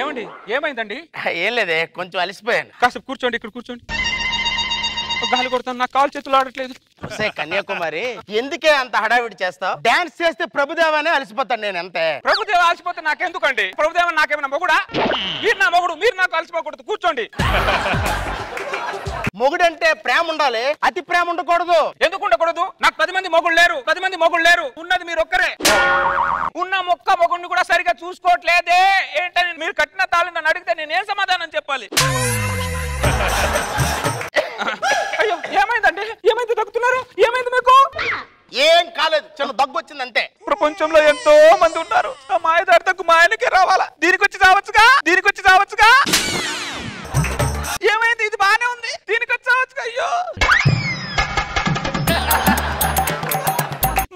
ఏమండి ఏమైందండి? ఏం లేదే, కొంచెం అలసిపోయాను. కాసేపు కూర్చోండి, ఇక్కడ కూర్చోండి. గాలి కొడతాను, నాకు కాలు చేతులు ఆడట్లేదు. కన్యాకుమారి, ఎందుకే అంత హడావిడి చేస్తావు? డాన్స్ చేస్తే ప్రభుదేవానే అలసిపోతాను నేను అంతే. ప్రభుదేవ అలసిపోతే నాకెందుకండి? ప్రభుదేవ నాకేమైనా మొగుడా? మీరు నా మొగుడు, మీరు నాకు అలసిపోకూడదు. కూర్చోండి. మొగుడంటే ప్రేమ ఉండాలి, అతి ప్రేమ ఉండకూడదు. ఎందుకు ఉండకూడదు? నాకు 10 మంది మొగుళ్ళు లేరు, 10 మంది మొగుళ్ళు లేరు. ఉన్నది మీరు ఒక్కరే. ఉన్న మొగుడిని కూడా సరిగా చూసుకోవట్లేదే ఏంటని మీరు కట్టిన తాళి నన్ను అడిగితే నేను ఏం సమాధానం చెప్పాలి? అయ్యో, ఏమైందండి? ఏమైంది? దగ్గుతున్నారు? ఏమైంది మీకు? ఏం కాలేదు, చిన్న దగ్గు వచ్చింది అంతే. ప్రపంచంలో ఎంతో మంది ఉన్నారు, ఆ మాయదారి దగ్గు మా ఆయనకే రావాలా? దీనికి వచ్చి చావచ్చుగా, దీనికి వచ్చి చావచ్చుగా. ఏమైంది? ఇది బానే ఉంది, దీనికి వచ్చి చావచ్చుగా. అయ్యో,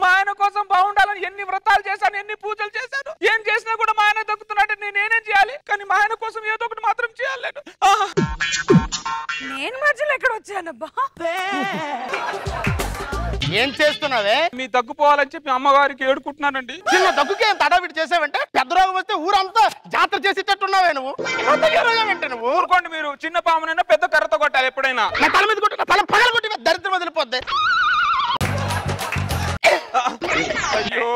మా ఆయన కోసం బాగుండాలని ఎన్ని వ్రతాలు చేశాను, ఎన్ని పూజలు చేశాను. ఏం చేసినా కూడా మా ఆయన దగ్గుతున్నట్టు నేనేం చేయాలి? కానీ మా ఆయన కోసం ఏదో ఒకటి మాత్రం చేయాలి. నేను మధ్యలో ఎక్కడ వచ్చానబ్బా? ఏం చేస్తున్నావే? మీ దగ్గుపోవాలని చెప్పి అమ్మగారికి ఏడుకుంటున్నానండి. చిన్న దగ్గుకే ఎంత హడావిడి చేసావంటే పెద్ద రోగం వస్తే ఊరంతా జాతర చేసేటట్టున్నావే నువ్వు. నువ్వు ఊరుకోండి. మీరు చిన్న పామునైనా పెద్ద కర్రతో కొట్టాలి ఎప్పుడైనా. నా తల మీద కొట్టిన తల పగల కొట్టి దరిద్రం వదిలిపోద్ది. అయ్యో,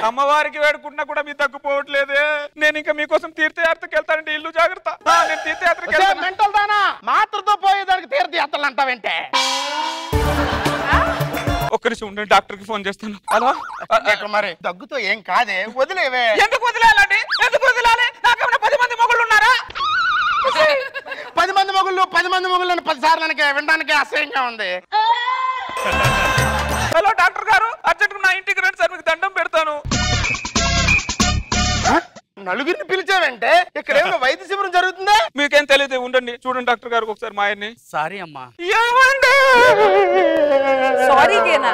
అమ్మవారికి వేడుకుంటున్నా కూడా మీ తగ్గిపోవట్లేదే. నేను ఇంకా మీకోసం తీర్థయాత్రకి వెళ్తానండి. ఇల్లు జాగ్రత్త. నేను తీర్థయాత్రకి వెళ్తాను. మెంటల్ దానా, మాత్రతో పోయేదానికి తీర్థయాత్రలు అంటావేంటే? ఒక్క నిమిషం ఉండండి, డాక్టర్కి ఫోన్ చేస్తాను. హలో, మరి దగ్గుతో ఏం కాదే, వదిలేవే. ఎందుకు వదిలేయాలండి? ఎందుకు వదిలేయాలి? నాకేమైనా 10 మంది మొగుళ్ళు ఉన్నారా? 10 మంది మొగుళ్ళు 10 మంది మొగుళ్ళని 10 సార్లు వినడానికి అసహ్యంగా ఉంది. హలో డాక్టర్ గారు, అర్జెంట్ నా ఇంటికి రండి సార్, మీకు దండం పెడతాను. నలుగురిని పిలిచావంటే ఇక్కడ ఏమో వైద్య శిబిరం జరుగుతుందా? మీకేం తెలియదు, ఉండండి. చూడండి డాక్టర్ గారు ఒకసారి మా ఆయన్ని. సారీ అమ్మా. సారీకేనా?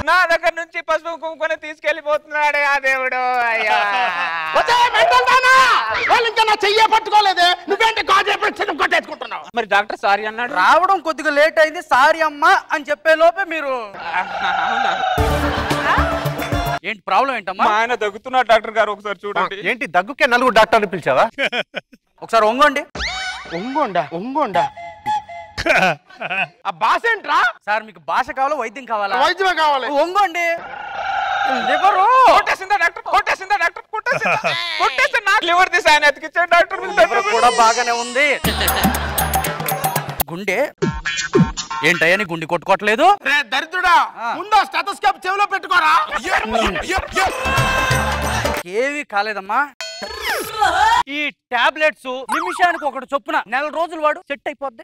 నా దగ్గర నుంచి పసుపు కుంకుని తీసుకెళ్లిపోతున్నాడే ఆ దేవుడు. అయ్యా, వాళ్ళు ఇంకా నా చెయ్యే పట్టుకోలేదే, నువ్వేంటి గాజు కొట్టేసుకుంటున్నావు? మరి డాక్టర్ సారీ అన్నాడు. రావడం కొద్దిగా లేట్ అయింది, సారీ అమ్మా అని చెప్పే లోపే మీరు. ఏంటి ప్రాబ్లం ఏంటమ్మా? మా ఆయన దగ్గుతున్నాడు డాక్టర్ గారు, ఒకసారి చూడండి. ఏంటి దగ్గుకే 4 డాక్టర్ని పిలిచావా? ఒకసారి ఒంగోండి. ఒంగోండా ఆ భాష ఏంట్రా? సార్ మీకు భాష కావాలా వైద్యం కావాలా? వైద్యమే కావాలి. ఒంగోండి. లివరు కొట్టేసిందా డాక్టర్? కొట్టేసిందా డాక్టర్? కొట్టేస్తే నాకు లివర్ తీసి ఆయన ఎతికిచ్చాడు డాక్టర్. లివర్ కూడా బాగానే ఉంది. గుండె ఏంటయ్యా, నీ గుండె కొట్టుకోవట్లేదు? దరిద్రుడా, ముందు స్టెథోస్కోప్ చెవిలో పెట్టుకోరా. ఏవి కాలేదమ్మా. ఈ టాబ్లెట్స్ నిమిషానికి ఒకటి చొప్పున 4 రోజులు వాడు, సెట్ అయిపోద్ది.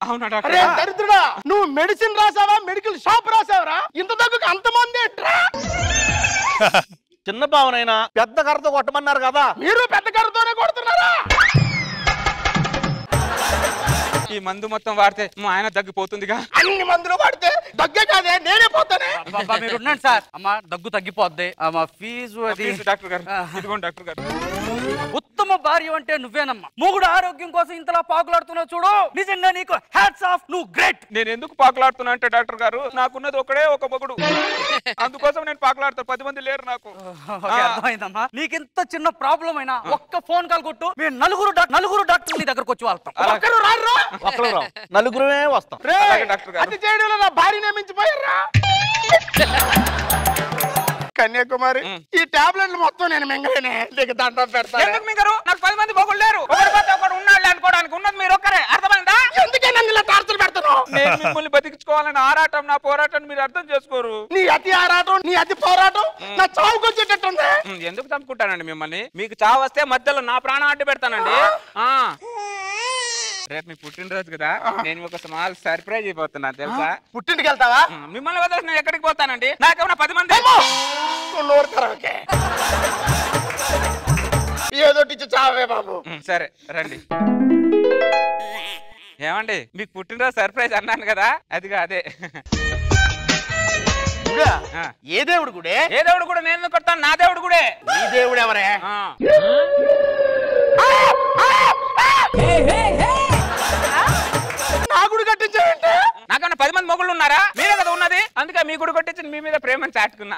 అవునా డాక్టర్? దరిద్రుడా, నువ్వు మెడిసిన్ రాసావా, మెడికల్ షాప్ రాసావరా? ఇంత దగ్గుకు అంతమంది ఏంట్రా? చిన్న పావునైనా పెద్ద కర్రతో కొట్టమన్నారు కదా, మీరు పెద్ద కర్రతోనే కొడుతున్నారా? ఈ మందు మొత్తం వాడితే మా ఆయన దగ్గిపోతుందిగా. అన్ని మందులు వాడితే దగ్గే కాదే, నేనే పోతానే. మీరు ఉండండి సార్. అమ్మా దగ్గు తగ్గిపోద్ది. మా ఫీజు అది. డాక్టర్ గారు, ఇదిగోండి డాక్టర్ గారు. ఉత్తమ భార్య అంటే నువ్వేనమ్మా. మొగుడు ఆరోగ్యం కోసం ఇంతలా పాకులాడుతున్నావు చూడు, నిజంగా నీకు హ్యాట్స్ ఆఫ్, నువ్వు గ్రేట్. నేను ఎందుకు పాకులాడుతున్నా అంటే డాక్టర్ గారు, నాకున్నది ఒకడే ఒక మొగుడు, అందుకోసం నేను పాకులాడతాను. 10 మంది లేరు నాకు. అర్థమైందమ్మా. నీకింత చిన్న ప్రాబ్లం అయినా ఒక్క ఫోన్ కాల్ కొట్టు, మేము నలుగురు డాక్టర్ నీ దగ్గరకు వచ్చి వెళ్తాం. నలుగురే వస్తాం. అది చేయడంలో నా భార్యనే మించిపోయారా? కన్యాకుమారి, ఈ టాబ్లెట్లు మొత్తం నేను మింగలేనే, నీకు దండం పెడతాను. ఎందుకు మింగరు? నాకు 10 మంది మొగుళ్ళు లేరు. ఒకడు ఉన్నాడు అనుకోవడానికి, ఉన్నది మీరు ఒక్కరే. అర్థమైందా? ఎందుకే నన్ను ఇలా టార్చర్ పెడతాను? నేను మిమ్మల్ని బతికించుకోవాలని ఆరాటం, నా పోరాటం మీరు అర్థం చేసుకోరు. నీ అతి ఆరాటం, నీ అతి పోరాటం నా చావుకు వచ్చేటట్టుంది. ఎందుకు చంపుకుంటానండి మిమ్మల్ని? మీకు చావు వస్తే మధ్యలో నా ప్రాణం అడ్డు పెడతానండి. రేపు మీ పుట్టినరోజు కదా, నేను ఒక స్మాల్ సర్ప్రైజ్ అయిపోతున్నా తెలుసా? పుట్టింటికి వెళ్తావా? మిమ్మల్ని వదిలేసి నేను ఎక్కడికి పోతానండి? నాకేమన్నా 10 మంది ఏదోటి చావే బాబు. సరే రండి. ఏమండి, మీకు పుట్టినరోజు సర్ప్రైజ్ అన్నాను కదా, అదిగా అదే. ఏ దేవుడు గుడే? ఏ దేవుడు కూడా నేను కొడతాను, నా దేవుడు గుడే. నీ దేవుడు ఎవరే? నా గుడి కట్టించావంటే? నాకన్నా 10 మంది మొగుళ్ళు ఉన్నారా? మీరే కదా ఉన్నది. అది. అందుకే మీ గుడి కొట్టించి మీ మీద ప్రేమను చాటుకున్నా.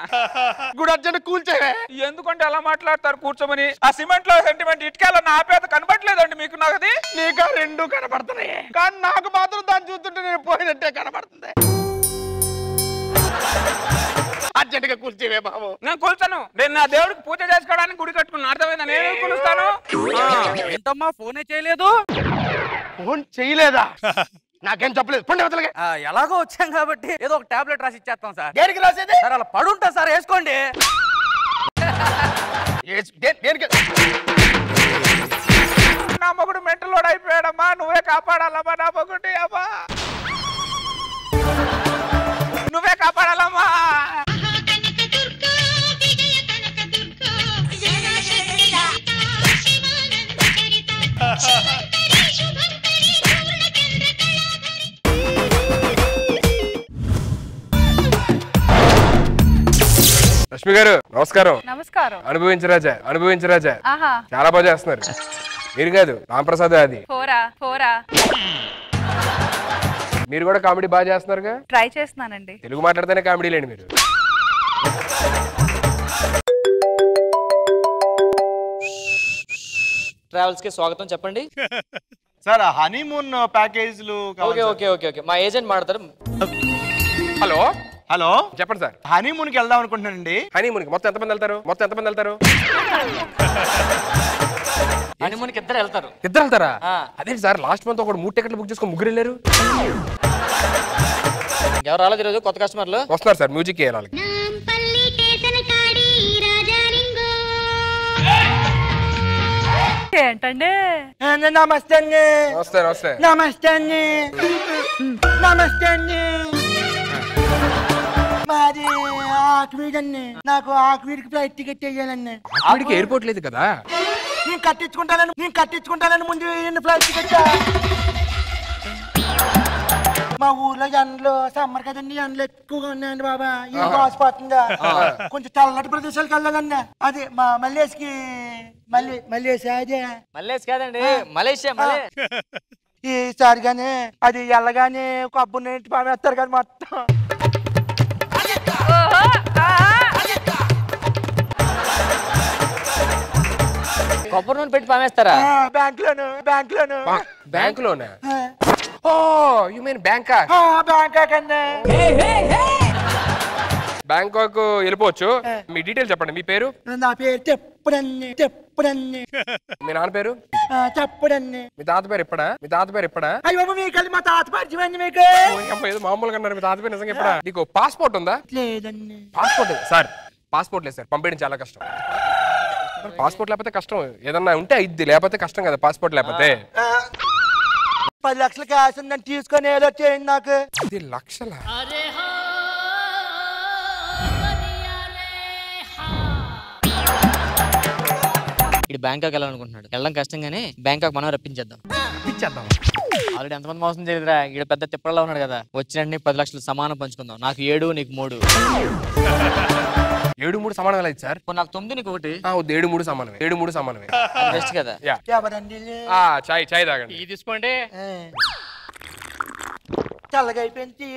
గుడి అర్జెంట్ కూల్చేవే. ఎందుకంటే అలా మాట్లాడతారు కూర్చోమని? ఆ సిమెంట్ లో సెంటిమెంట్ ఇటుకలో నా పేద కనబడలేదండి మీకు? నాకది నీకు రెండు కనపడుతున్నాయి, కానీ నాకు మాత్రం దాన్ని చూస్తుంటే నేను పోయినట్టే కనపడుతుంది. అర్జెంట్ గా కూల్చేవే బాబు. నేను కూల్చాను. నేను నా దేవుడికి పూజ చేసుకోవడానికి గుడి కట్టుకున్నా. అర్థమైందా? నేను కూలుస్తాను. ఏంటమ్మా ఫోనే చేయలేదు? ఫోన్ చేయలేదా? నాకేం చెప్పలేదు. పండి అవతలకి. ఎలాగో వచ్చాం కాబట్టి ఏదో ఒక టాబ్లెట్ రాసి ఇచ్చేస్తాం సార్. దేనికి రాసేది? సార్ అలా పడుంటా సార్, వేసుకోండి. దేనికి? నా మొగుడు మెంటల్ లోడ్ అయిపోయాడమ్మా. నువ్వే కాపాడాలమ్మా నా మొగుడి. అమ్మా నువ్వే కాపాడాలమ్మా. లక్ష్మి గారు నమస్కారం. నమస్కారం. అనుభవించరాజా, అనుభవించరాజా. ఆహా, చాలా బాగా చేస్తున్నారు. మీరు కాదు, రాంప్రసాద్ అది. పోరా పోరా. మీరు కూడా కామెడీ బాగా చేస్తున్నారుగా. ట్రై చేస్తున్నానండి. తెలుగు మాట్లాడితేనే కామెడీ లేండి మీరు. ట్రావెల్స్ కి స్వాగతం. చెప్పండి సార్ హనీమూన్ ప్యాకేజ్లు ఓకే ఓకే ఓకే ఓకే మా ఏజెంట్ మాట్లాడతారు. హలో హలో చెప్పండి సార్. హనీమూన్ కి వెళ్దాం అనుకుంటున్నానండి. హనీమూన్కి మొత్తం ఎంతమంది వెళ్తారు? మొత్తం ఎంతమంది వెళ్తారు? హనీమూన్కి ఇద్దరు వెళ్తారు. ఇద్దరు వెళ్తారా? అదే సార్, లాస్ట్ మంత్ ఒకటి 3 టికెట్లు బుక్ చేసుకొని ముగ్గురు వెళ్ళారు. ఎవరు రాలేదు ఈరోజు కొత్త కస్టమర్లు? వస్తున్నారు సార్, మ్యూజిక్ వేయాలి. ఏంటండి? నమస్తే అండి. నమస్తే నమస్తే. నమస్తే అండి. నమస్తే అండి. మాది ఆక్వీడ్ అండి. నాకు ఆక్వీడ్కి ఫ్లైట్ టికెట్ వేయాలండి. ఆవిడికి ఎయిర్పోర్ట్ లేదు కదా. నేను కట్టించుకుంటానని ముందు ఫ్లైట్ టికెట్. మా ఊర్లో ఎండలు సమ్మర్ కదండి, ఎండలు ఎక్కువగా ఉన్నాయండి బాబా. ఈ కాసిపోతుందా కొంచెం చల్లటి ప్రదేశాలకు వెళ్ళాలండి. అదే మా మల్లేష్కి మల్లేష్ అదే మల్లేష్ కాదండి, మలేషియా. ఈసారి గానీ అది వెళ్ళగానే కొబ్బరి నీటి పామేస్తారు కానీ మొత్తం. కొబ్బరి నూనె పెట్టి పామేస్తారా? బ్యాంక్ లోనే. ఓ యు మీన్ బ్యాంకాక్. బ్యాంకాక్ అండి. బ్యాంకాక్ వెళ్ళిపోవచ్చు. మీ డీటెయిల్స్ చెప్పండి. మీ పేరు? నా పేరు తెప్పుడన్ని. మీ నాన్న పేరు? చెప్పడండి. మీ తాత పేరు ఎప్పుడా? మీ తాత పేరు ఎప్పుడా? అయ్యో మీకు మా తాత పరిచయం మీకు. ఏదో మామూలుగా అన్నారు. మీ తాత పేరు నిజంగా ఎప్పుడా? నీకు పాస్పోర్ట్ ఉందా? లేదండి. పాస్పోర్ట్ సార్, పాస్పోర్ట్ లేదు సార్. పంపించడం చాలా కష్టం. పాస్పోర్ట్ లేకపోతే కష్టం. ఏదన్నా ఉంటే అయిద్ది, లేకపోతే కష్టం కదా పాస్పోర్ట్ లేకపోతే. 10 లక్షలు క్యాష్ ఉందని తీసుకొని ఏదో చేయండి నాకు. 10 లక్షలా? ఇటు బ్యాంకాక్ వెళ్ళాలనుకుంటున్నాడు. వెళ్ళడం కష్టం కానీ బ్యాంకాక్ మనం రప్పించేద్దాం. ఆల్రెడీ ఎంతమంది మోసం చేయదురా. ఇక్కడ పెద్ద తిప్పడలా ఉన్నాడు కదా. వచ్చినట్టు 10 లక్షలు సమానం పంచుకుందాం. నాకు 7, నీకు 3. 7, 3 సమానం ఎలా సార్? నాకు 9, నీకు 1. 7, 3 సమానమే. 7, 3 సమానమే. బెస్ట్ కదా. ఎవరండి? చాయ్ తాగండి. తీసుకోండి. చల్లగా అయిపోయింది.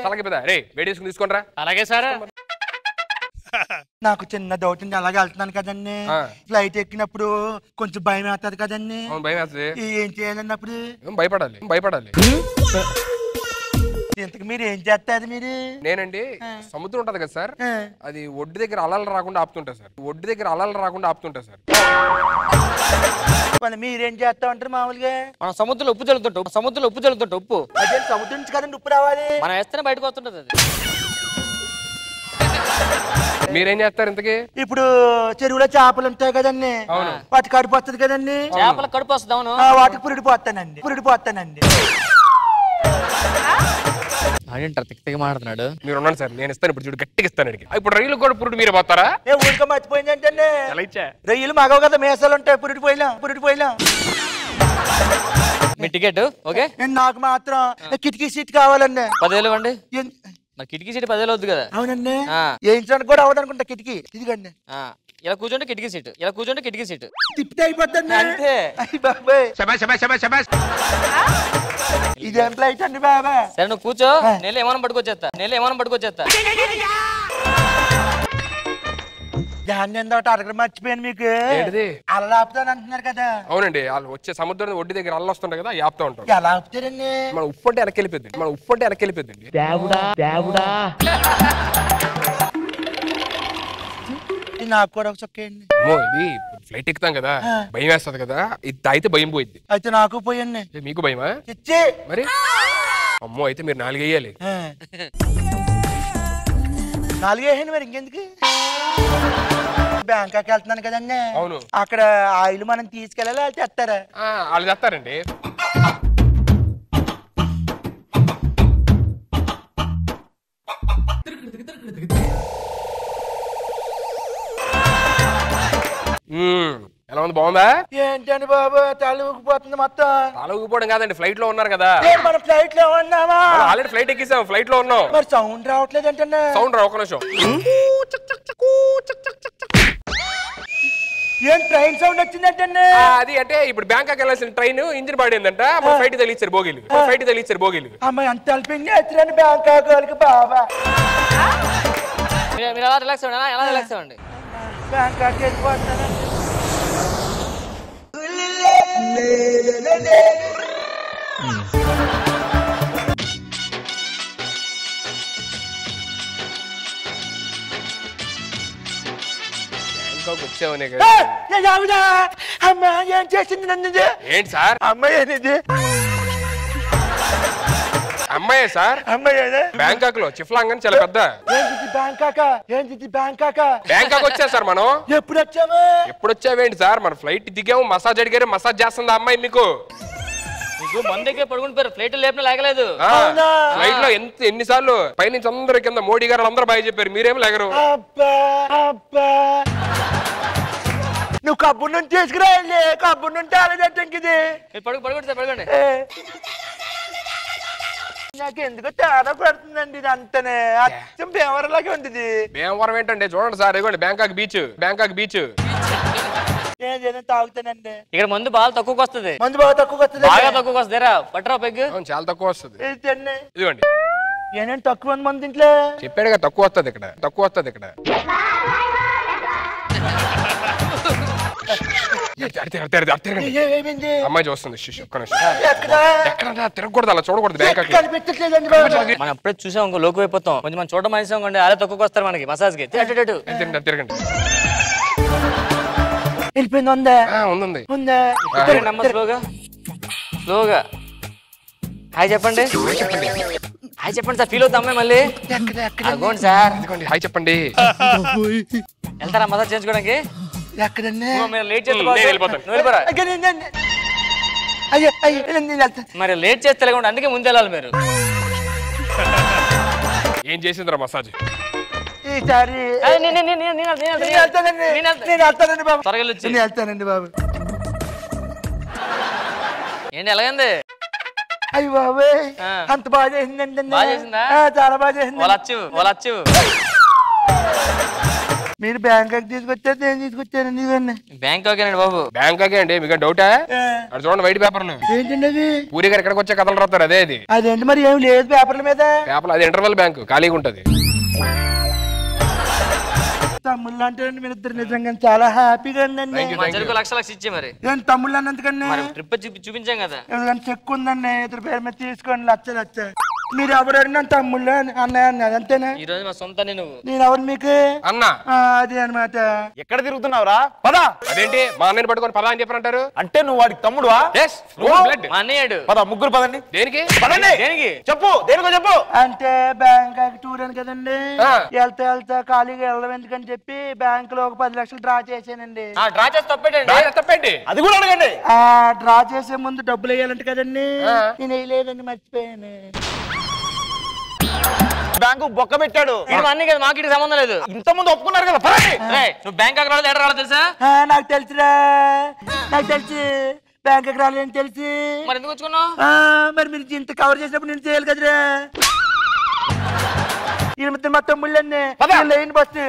చల్లగా పెద్ద రే వేడి తీసుకుని తీసుకోండి. అలాగే సార్. నాకు చిన్న డౌట్ ఉంది. అలాగే వెళ్తున్నాను కదండి, ఫ్లైట్ ఎక్కినప్పుడు కొంచెం భయం వేస్తుంది కదండి. భయం వేస్తుంది. ఏం చేయాలన్నప్పుడు? భయపడాలి. ఇంతకు మీరు ఏం చేస్తారు? మీరు? నేనండి, సముద్రం ఉంటది కదా సార్, అది ఒడ్డు దగ్గర అలలు రాకుండా ఆపుతుంటా సార్. సార్ మీరేం చేస్తా ఉంటారు మామూలుగా? మనం సముద్రంలో ఉప్పు చల్లుతుంటాం. ఉప్పు అదే సముద్రం నుంచి కదండి ఉప్పు రావాలి. మనం వేస్తేనే బయటకు వస్తుంటది అది. మీరేం చేస్తారు ఇంతకీ? ఇప్పుడు చెరువులో చేపలు ఉంటాయి కదండి, వాటి కడుపు వస్తుంది కదండి. చేపల కడుపు వస్తుంది. వాటికి పురుడు పోతానండి. అదేంటారు తిక్కగా మాట్లాడుతున్నాడు. మీరు ఉన్నాను సార్, నేను ఇస్తాను. ఇప్పుడు చూడు గట్టిగా ఇస్తాను. ఇప్పుడు రైలు కూడా పురుడు మీరే పోతారా? ఊరిక మర్చిపోయింది ఏంటండి, ఎలా ఇచ్చా? రొయ్యలు మగవు కదా, మేసాలు ఉంటాయి. పురుడు పోయినా మీ టికెట్ ఓకే. నాకు మాత్రం కిటికీ సీట్ కావాలండి. 10,000 ఇవ్వండి. మరి కిటికీ సీట్ 10,000 వద్దు కదా. అవునండి, వేయించడానికి కూడా అవ్వదు అనుకుంటా కిటికీ. ఇదిగండి, ఇలా కూర్చుంటే కిటికీ సీట్ తిప్పితే అయిపోతుంది అంతే. బాబాయ్ ఇదేం ఫ్లైట్ అండి బాబా? సరే నువ్వు కూర్చో, నేను ఏమైనా పట్టుకొచ్చేస్తా. దాన్ని ఏందో అడగడం మర్చిపోయాను మీకు. ఏంటిది? అలా ఆపుతాను అంటున్నారు కదా. అవునండి, వాళ్ళు వచ్చే సముద్రం ఒడ్డు దగ్గర అల్ల వస్తుంటాయి కదా, ఆపుతా ఉంటారు. ఎలా ఆపుతారండి? మన ఉప్పు అంటే వెనకెళ్ళిపోద్ది. నాకు కూడా ఒక చొక్కేయండి. ఇది ఫ్లైట్ ఎక్కుతాం కదా, భయం వేస్తుంది కదా, ఇది తాగితే భయం పోయింది. అయితే నాకు పోయండి. మీకు భయమా? ఇచ్చి మరి అమ్మో, అయితే మీరు 4 వేయాలి. 4 వేయండి. మరి ఇంకెందుకు? బ్యాంకాక్ వెళ్తున్నాను కదండి. అవును. అక్కడ ఆయిల్ మనం తీసుకెళ్ళాలి, వాళ్ళు తెస్తారా? వాళ్ళు తెస్తారండి. ఎలా ఉంది? బాగుందా? ఏంటండి బాబు తల ఊగిపోతుంది మొత్తం. తల ఊగిపోవడం కాదండి, ఫ్లైట్ లో ఉన్నారు కదా. మన ఫ్లైట్ లో ఉన్నామా? ఆల్రెడీ ఫ్లైట్ ఎక్కిసాం, ఫ్లైట్ లో ఉన్నాం. మరి సౌండ్ రావట్లేదు ఏంటండి? సౌండ్ రా, ఒక నిమిషం. ఏం ట్రైన్ సౌండ్ వచ్చిందంటే? అది అంటే ఇప్పుడు బ్యాంకాక్ వెళ్ళాల్సిన ట్రైన్ ఇంజిన్ పాడైందంట, ఫ్లైట్ తగిలిచ్చారు బోగీలు. అమ్మాయి అంత తలిపింది ఎత్తురండి బ్యాంకాక్ వాళ్ళకి బాబా. మీరు ఎలా రిలాక్స్ అవ్వండి. బ్యాంకాక్ వెళ్ళిపోతున్నాను. వచ్చావనే అమ్మా ఏం చేసింది నన్ను? ఏంటి సార్? అమ్మాయి అనేది అమ్మాయి సార్. అమ్మాయి బ్యాంకాక్ లో చిఫ్లాంగ్ అని చాలా పెద్ద. బ్యాంకాక్ వచ్చా సార్ మనం. ఎప్పుడు వచ్చావేంటి సార్? మన ఫ్లైట్ దిగాము, మసాజ్ అడిగారు, మసాజ్ చేస్తుంది అమ్మాయి మీకు. మందుకే పడుకుంటారు, ఫ్లైట్ లేపిన లేగలేదు. ఫ్లైట్ లో ఎన్నిసార్లు పైనుంచి అందరూ కింద మోడీ గారు అందరూ బాగా చెప్పారు, మీరేమో లేగరు. నువ్వు కబ్బుర్ నుంచి తీసుకురా, కబ్బుర్ నుండి ఆలోచించండి. పడుకోండి. నాకు ఎందుకో తేడా పడుతుందండి. ఇది అంతనే అచ్చం భీమవరంలాగే ఉంది. భీమవరం ఏంటండి? చూడండి సార్, ఇదిగోండి బ్యాంకాక్ బీచ్. ఏదైనా తాగుతానండి. ఇక్కడ మందు బాగా తక్కువకి వస్తుంది. బాగా తక్కువకి వస్తుంది. పట్రా పెగ్. చాలా తక్కువ వస్తుంది. ఇదిగోండి. ఏనండి తక్కువ మంది ఇంట్లో? చెప్పాడుగా తక్కువ వస్తుంది ఇక్కడ. అమ్మాయి చూస్తుంది. ఎక్కడ తిరగకూడదు, అలా చూడకూడదు. బ్యాంకాక్ మనం ఎప్పుడే చూసాం, ఇంకో లోకు అయిపోతాం. కొంచెం మనం చూడడం మనిషి అలా తక్కువకి వస్తారు మనకి మసాజ్ కి. తిరగండి. వెళ్ళిపోయింది. ఉందా? స్లోగా హాయ్ చెప్పండి సార్. ఫీల్ అవుతా అమ్మాయి మళ్ళీ. అగోండి సార్. హాయ్ చెప్పండి. వెళ్తారా మసాజ్ చేయించుకోవడానికి? ఎక్కడండి? లేట్ చేస్తే మరి లేట్ చేస్తే లేకుండా, అందుకే ముందు వెళ్ళాలి మీరు. ఏం చేసిందిరా మసాజ్? ఈసారి వెళ్తానండి బాబు. ఏంటి ఎలాగైంది? అయ్యి బాబోయ్, అంత బాగా చేసిందండి. చాలా బాగా చేసింది. మీరు బ్యాంకాక్ తీసుకొచ్చారు, నేను తీసుకొచ్చానండి. బ్యాంకాక్ అండి బాబు. బ్యాంకాక్ అండి, మీకు డౌటా? అది చూడండి, వైట్ పేపర్లు. ఏంటండి అది? పూరి గారు ఎక్కడికి వచ్చే కథలు రాస్తారు, అదే అది. అదేంటి మరి ఏం లేదు పేపర్ల మీద? పేపర్లు అది ఇంటర్వెల్ బ్యాంకు, ఖాళీగా ఉంటది. తమ్ముళ్ళు అంటే మీరు ఇద్దరు నిజంగా చాలా హ్యాపీగా ఉందండి. లక్ష ఇచ్చే మరి. ఏంటి తమ్ముళ్ళు అన్నందుకండి? ట్రిప్ చూపించాం కదా, చెక్ ఉందండి, ఇద్దరు పేరు మీద తీసుకోండి. లచ్చ మీరు ఎవరు అడిగినా తమ్ముళ్ళు అన్నయ్య అన్నది అంతేనా? ఈ రోజు మా సొంత. నేను ఎవరు మీకు అన్నా? అదే అనమాట. ఎక్కడ తిరుగుతున్నావురా? పదా. అదేంటి మా అన్నయ్యని పట్టుకొని పదా అని చెప్పారంటారు? అంటే నువ్వు వాడికి తమ్ముడువా? మా అన్నయ్యాడు. పద, ముగ్గురు పదండి. దేనికి? దేనికి చెప్పు, దేనికో చెప్పు. అంటే బ్యాంకాక్ టూర్ అని కదండి, వెళ్తా ఖాళీగా వెళ్ళడం ఎందుకని చెప్పి బ్యాంక్ లో ఒక 10 లక్షలు డ్రా చేశానండి. డ్రా చేసి తప్పేటండి. అది కూడా అడగండి. డ్రా చేసే ముందు డబ్బులు వేయాలంట కదండి, నేను వేయలేదండి, మర్చిపోయాను. బ్యాంకు బొక్క పెట్టాడు. అన్ని కదా, మాకు ఇటు సంబంధం లేదు. ఇంత ముందు ఒప్పుకున్నారు కదా. నువ్వు బ్యాంకాక్ రాలేదు, ఎక్కడ రాలేదు తెలుసా? నాకు తెలుసురా, నాకు తెలుసు బ్యాంకాక్ రాలేదని తెలుసు. మరి ఎందుకు వచ్చుకున్నావు? మరి మీరు ఇంత కవర్ చేసినప్పుడు నేను చేయాలి కదరా. ఈ మొత్తం తమ్ముళ్ళన్నీ లైన్ బస్సు